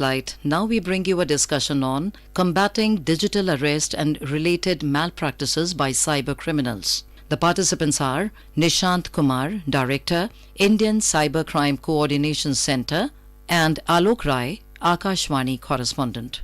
Light. Now we bring you a discussion on combating digital arrest and related malpractices by cyber criminals. The participants are Nishant Kumar, Director, Indian Cybercrime Coordination Center, and Alok Rai, Akashvani Correspondent.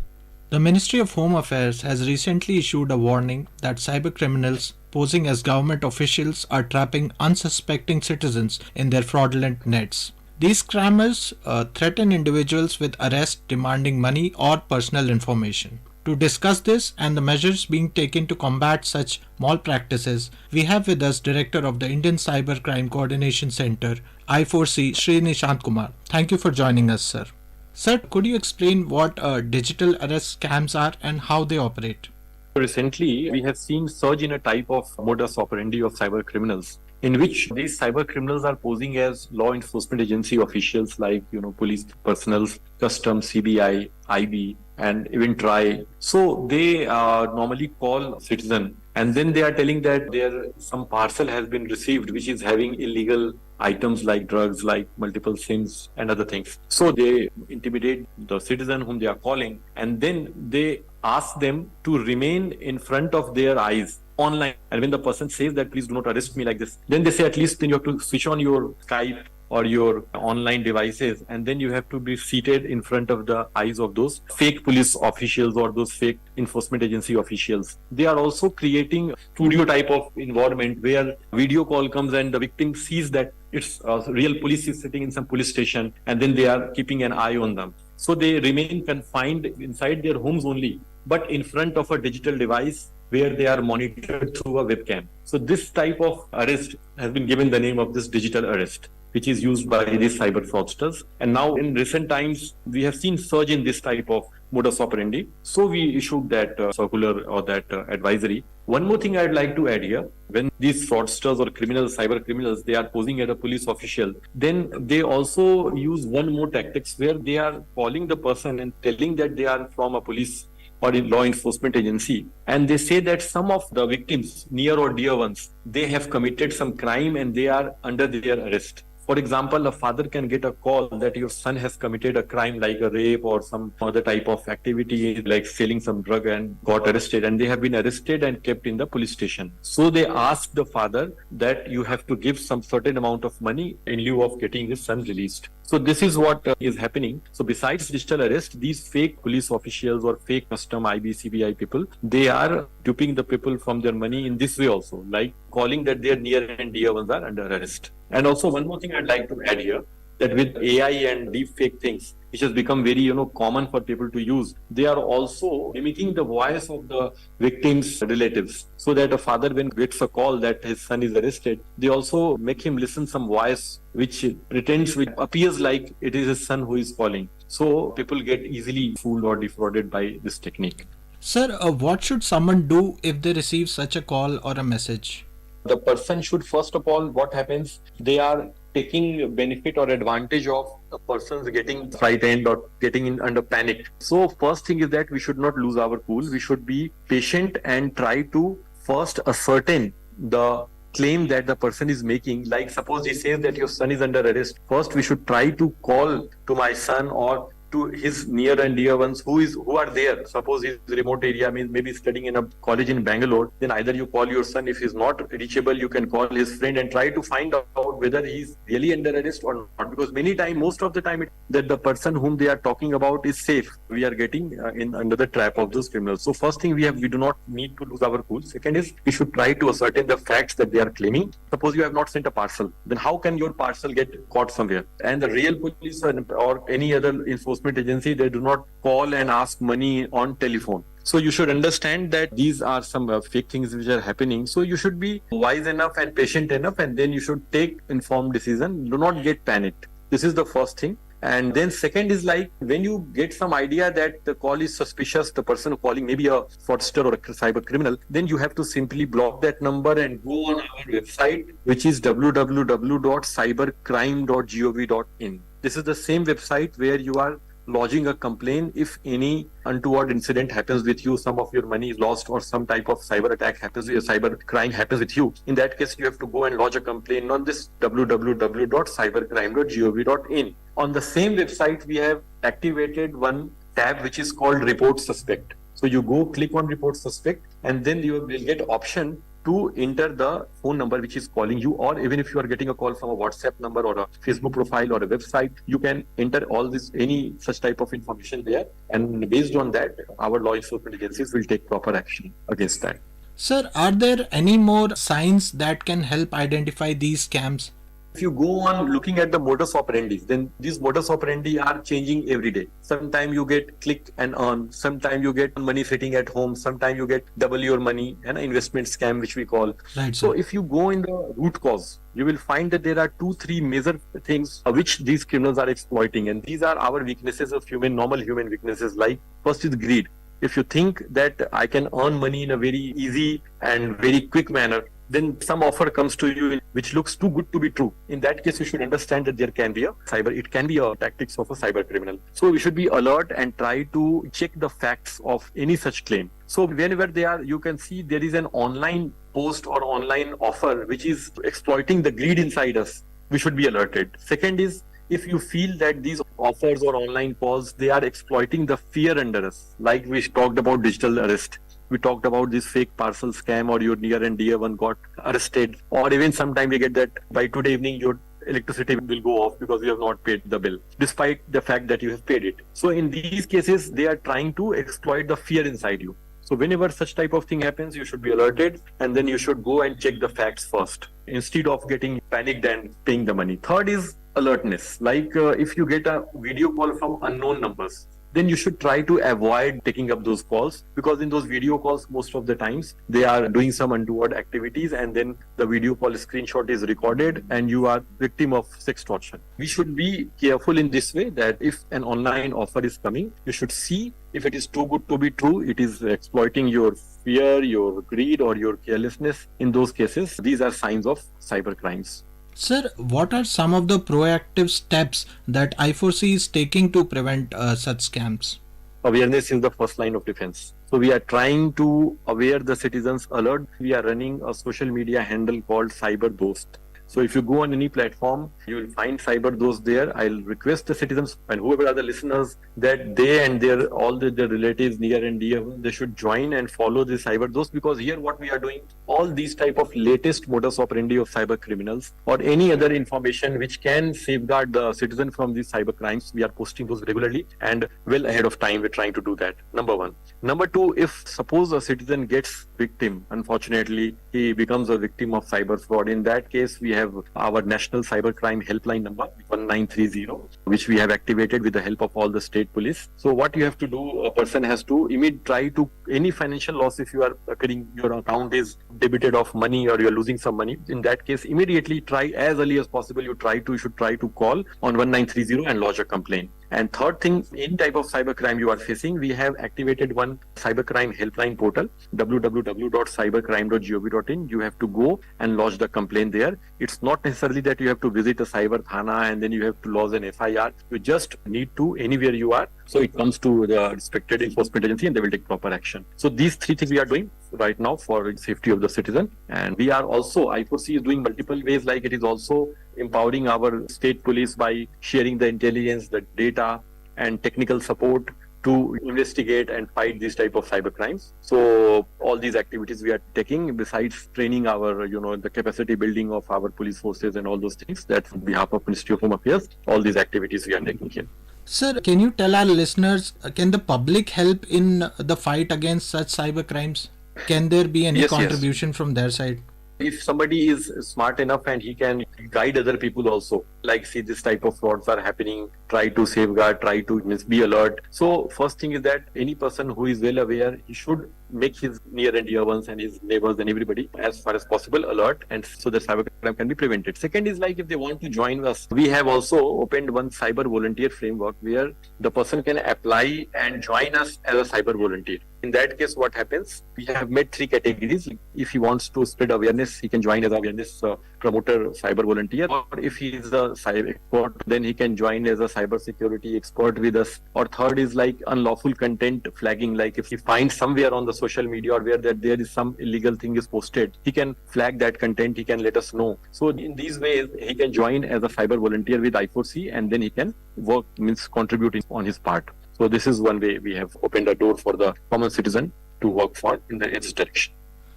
The Ministry of Home Affairs has recently issued a warning that cybercriminals posing as government officials are trapping unsuspecting citizens in their fraudulent nets. These scammers threaten individuals with arrest, demanding money or personal information. To discuss this and the measures being taken to combat such malpractices, we have with us Director of the Indian Cybercrime Coordination Center, I4C, Sri Nishant Kumar. Thank you for joining us, sir. Sir, could you explain what digital arrest scams are and how they operate? Recently, we have seen surge in a type of modus operandi of cyber criminals, in which these cyber criminals are posing as law enforcement agency officials like, police personnel, customs, CBI, IB, and even TRI. So they normally call citizen and then they are telling that some parcel has been received which is having illegal items like drugs, like multiple SIMs and other things. So they intimidate the citizen whom they are calling, and then they ask them to remain in front of their eyes online. And when the person says that please do not arrest me like this, then they say at least then you have to switch on your Skype or your online devices, and then you have to be seated in front of the eyes of those fake police officials or those fake enforcement agency officials. They are also creating studio type of environment where video call comes and the victim sees that it's real police is sitting in some police station, and then they are keeping an eye on them. So they remain confined inside their homes only, but in front of a digital device where they are monitored through a webcam. So this type of arrest has been given the name of this digital arrest, which is used by these cyber fraudsters. And now in recent times, we have seen surge in this type of modus operandi. So we issued that circular or that advisory. One more thing I'd like to add here, when these fraudsters or criminals, cyber criminals, they are posing as a police official, then they also use one more tactics where they are calling the person and telling that they are from a police or in law enforcement agency, and they say that some of the victims, near or dear ones, they have committed some crime and they are under their arrest. For example, a father can get a call that your son has committed a crime like a rape or some other type of activity like selling some drug and got arrested, and they have been arrested and kept in the police station. So they ask the father that you have to give some certain amount of money in lieu of getting his son released. So this is what is happening. So besides digital arrest, these fake police officials or fake custom IB, CBI people, they are duping the people from their money in this way also, like calling that their near and dear ones are under arrest. And also one more thing I'd like to add here, that with AI and deep fake things, which has become very common for people to use, they are also mimicking the voice of the victim's relatives. So that a father, when gets a call that his son is arrested, they also make him listen some voice which appears like it is his son who is calling. So people get easily fooled or defrauded by this technique. Sir, what should someone do if they receive such a call or a message? The person should, first of all, what happens, they are taking benefit or advantage of a person's getting frightened or getting under panic. So first thing is that we should not lose our cool. We should be patient and try to first ascertain the claim that the person is making. Like suppose he says that your son is under arrest. First we should try to call to my son or to his near and dear ones who are there. Suppose he's remote area, means maybe studying in a college in Bangalore, then either you call your son. If he's not reachable, you can call his friend and try to find out whether he's really under arrest or not. Because most of the time that the person whom they are talking about is safe. We are getting under the trap of those criminals. So first thing we do not need to lose our cool. Second is we should try to ascertain the facts that they are claiming. Suppose you have not sent a parcel, then how can your parcel get caught somewhere? And the real police or any other enforcement agency, they do not call and ask money on telephone. So you should understand that these are some fake things which are happening. So you should be wise enough and patient enough, and then you should take informed decision. Do not get panicked. This is the first thing. And then second is like when you get some idea that the call is suspicious, the person calling maybe a fraudster or a cyber criminal, then you have to simply block that number and go on our website, which is www.cybercrime.gov.in. This is the same website where you are lodging a complaint if any untoward incident happens with you, some of your money is lost or some type of cyber attack happens, cyber crime happens with you. In that case, you have to go and lodge a complaint on this www.cybercrime.gov.in. On the same website, we have activated one tab which is called report suspect. So you go click on report suspect, and then you will get option to enter the phone number which is calling you, or even if you are getting a call from a WhatsApp number or a Facebook profile or a website, you can enter all this, any such type of information there, and based on that, our law enforcement agencies will take proper action against that. Sir, are there any more signs that can help identify these scams? If you go on looking at the modus operandi, then these modus operandi are changing every day. Sometimes you get click and earn, sometimes you get money sitting at home, sometimes you get double your money, and an investment scam which we call. Right, So sir. if you go in the root cause, you will find that there are 2-3 major things which these criminals are exploiting, and these are our weaknesses of normal human weaknesses. Like, first is greed. If you think that I can earn money in a very easy and very quick manner, then some offer comes to you which looks too good to be true. In that case, you should understand that there can be it can be a tactics of a cyber criminal. So we should be alert and try to check the facts of any such claim. So whenever they are, you can see there is an online post or online offer which is exploiting the greed inside us. We should be alerted. Second is, if you feel that these offers or online calls, they are exploiting the fear under us, like we talked about digital arrest. We talked about this fake parcel scam, or your near and dear one got arrested, or even sometime we get that by today evening your electricity will go off because you have not paid the bill, despite the fact that you have paid it. So in these cases, they are trying to exploit the fear inside you. So whenever such type of thing happens, you should be alerted, and then you should go and check the facts first instead of getting panicked and paying the money. Third is alertness. Like if you get a video call from unknown numbers, then you should try to avoid taking up those calls, because in those video calls, most of the times they are doing some untoward activities, and then the video call screenshot is recorded and you are victim of sextortion. We should be careful in this way, that if an online offer is coming, you should see if it is too good to be true, it is exploiting your fear, your greed, or your carelessness. In those cases, these are signs of cyber crimes. Sir, what are some of the proactive steps that I4C is taking to prevent such scams? Awareness is the first line of defense. So we are trying to aware the citizens alert. We are running a social media handle called Cyber Dost. So if you go on any platform, you will find Cyber Dost there. I'll request the citizens and whoever are the listeners that they and their relatives near and dear, they should join and follow the Cyber Dost, because here what we are doing, all these type of latest modus operandi of cyber criminals or any other information which can safeguard the citizen from these cyber crimes, we are posting those regularly and well ahead of time. We're trying to do that. Number one. Number two, if suppose a citizen gets victim, unfortunately, he becomes a victim of cyber fraud. In that case, we have our national cybercrime helpline number 1930, which we have activated with the help of all the state police. So what you have to do, a person has to try to, any financial loss, if you are occurring, your account is debited of money or you're losing some money, in that case, immediately try as early as possible. You should try to call on 1930 and lodge a complaint. And third thing, any type of cybercrime you are facing, we have activated one cybercrime helpline portal, www.cybercrime.gov.in. You have to go and lodge the complaint there. It's not necessarily that you have to visit a cyber thana and then you have to lodge an FIR. You just need to, anywhere you are. So it comes to the respected enforcement agency and they will take proper action. So these three things we are doing right now for the safety of the citizen. And we are also, I4C is doing multiple ways, like it is also empowering our state police by sharing the intelligence, the data and technical support to investigate and fight these type of cyber crimes. So all these activities we are taking, besides training our, the capacity building of our police forces and all those things, that on behalf of Ministry of Home Affairs, all these activities we are taking here. Sir, can you tell our listeners, can the public help in the fight against such cyber crimes? Can there be any contribution from their side? If somebody is smart enough and he can guide other people also, like see this type of frauds are happening, try to safeguard, try to be alert. So first thing is that any person who is well aware, he should make his near and dear ones and his neighbors and everybody as far as possible alert, and so that cybercrime can be prevented. Second is, like if they want to join us, we have also opened one cyber volunteer framework where the person can apply and join us as a cyber volunteer. In that case, what happens? We have made three categories. If he wants to spread awareness, he can join as awareness promoter cyber volunteer, or if he is a cyber expert, then he can join as a cyber cybersecurity expert with us. Or third is like unlawful content flagging. Like if he finds somewhere on the social media or where that there is some illegal thing is posted, he can flag that content. He can let us know. So in these ways, he can join as a cyber volunteer with I4C, and then he can work, means contribute on his part. So this is one way we have opened a door for the common citizen to work for in this direction.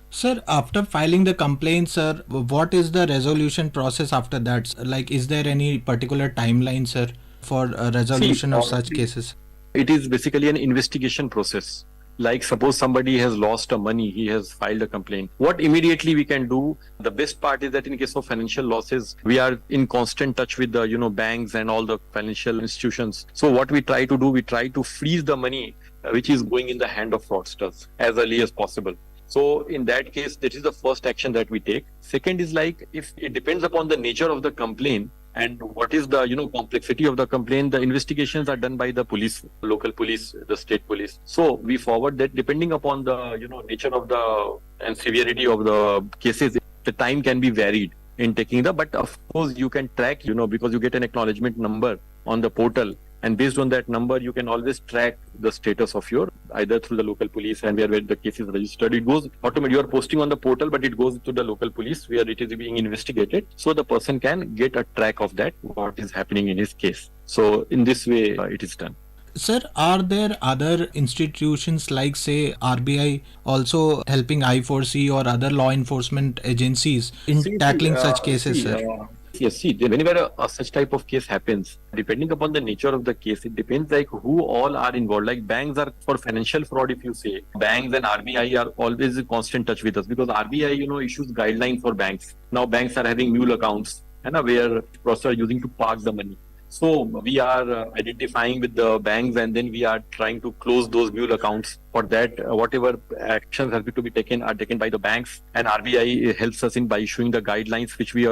Sir, after filing the complaint, sir, what is the resolution process after that? Like, is there any particular timeline, sir, for resolution of such cases? It is basically an investigation process. Like suppose somebody has lost a money, he has filed a complaint. What immediately we can do, the best part is that in case of financial losses, we are in constant touch with the banks and all the financial institutions. So what we try to do, we try to freeze the money which is going in the hand of fraudsters as early as possible. So in that case, that is the first action that we take. Second is like, if it depends upon the nature of the complaint and what is the complexity of the complaint, the investigations are done by the police, local police, the state police. So we forward that depending upon the nature of the and severity of the cases, the time can be varied in taking but of course you can track, because you get an acknowledgement number on the portal. And based on that number, you can always track the status of your, either through the local police and where the case is registered. It goes automatically, you are posting on the portal, but it goes to the local police where it is being investigated. So the person can get a track of that, what is happening in his case. So in this way, it is done. Sir, are there other institutions like say RBI also helping I4C or other law enforcement agencies in tackling such cases, sir? Yes, see, whenever such type of case happens, depending upon the nature of the case, it depends like who all are involved. Like banks are for financial fraud, if you say, banks and RBI are always in constant touch with us because RBI, issues guidelines for banks. Now banks are having mule accounts and where processors are using to park the money. So we are identifying with the banks and then we are trying to close those mule accounts. For that, whatever actions have to be taken are taken by the banks, and RBI helps us in by issuing the guidelines, which we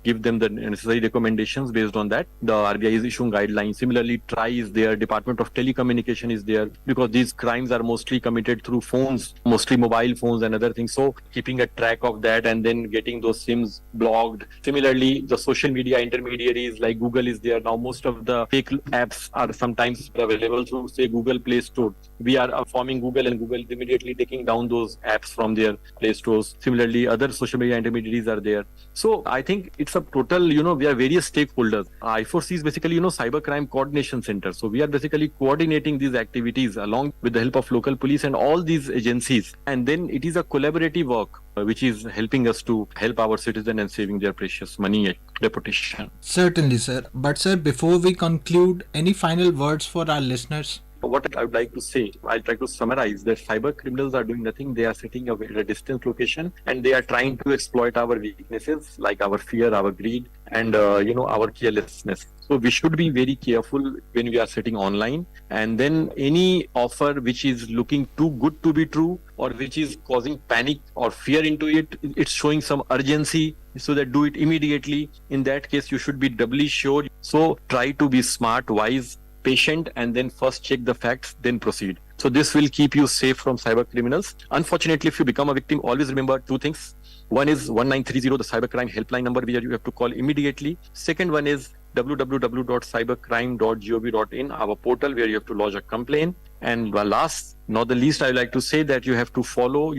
give them the necessary recommendations. Based on that, the RBI is issuing guidelines. Similarly, TRI is there, Department of Telecommunication is there, because these crimes are mostly committed through phones, mostly mobile phones and other things. So keeping a track of that and then getting those SIMs blocked. Similarly, the social media intermediaries like Google is there. Now most of the fake apps are sometimes available through say Google Play Store. We are forming Google, and Google is immediately taking down those apps from their Play Stores. Similarly, other social media intermediaries are there. So I think it's a total, we are various stakeholders. I4C is basically, Cybercrime Coordination Center. So we are basically coordinating these activities along with the help of local police and all these agencies. And then it is a collaborative work which is helping us to help our citizens and saving their precious money and reputation. Certainly, sir. But sir, before we conclude, any final words for our listeners? What I would like to say, I'll try to summarize that cyber criminals are doing nothing. They are sitting at a distant location and they are trying to exploit our weaknesses like our fear, our greed, and our carelessness. So we should be very careful when we are sitting online. And then any offer which is looking too good to be true or which is causing panic or fear into it, it's showing some urgency. So that do it immediately. In that case, you should be doubly sure. So try to be smart, wise, patient, and then first check the facts, then proceed. So this will keep you safe from cyber criminals. Unfortunately, if you become a victim, always remember two things. One is 1930, the cybercrime helpline number where you have to call immediately. Second one is www.cybercrime.gov.in, our portal where you have to lodge a complaint. And last, not the least, I would like to say that you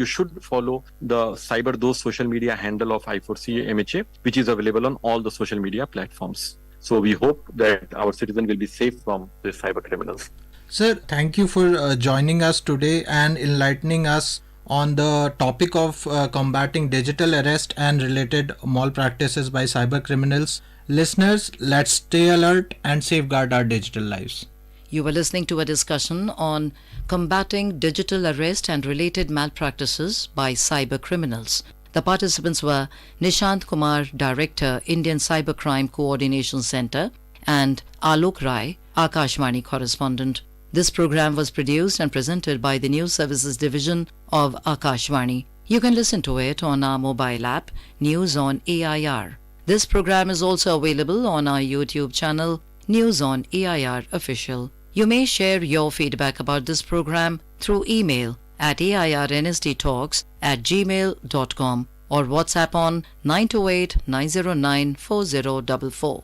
should follow the CyberDose social media handle of I4C MHA, which is available on all the social media platforms. So we hope that our citizen will be safe from the cyber criminals. Sir, thank you for joining us today and enlightening us on the topic of combating digital arrest and related malpractices by cyber criminals. Listeners, let's stay alert and safeguard our digital lives. You were listening to a discussion on combating digital arrest and related malpractices by cyber criminals. The participants were Nishant Kumar, Director, Indian Cybercrime Coordination Center, and Alok Rai, Akashvani correspondent. This program was produced and presented by the News Services Division of Akashvani. You can listen to it on our mobile app, News on AIR. This program is also available on our YouTube channel, News on AIR Official. You may share your feedback about this program through email at airnsttalks@gmail.com or WhatsApp on 928 909 4044.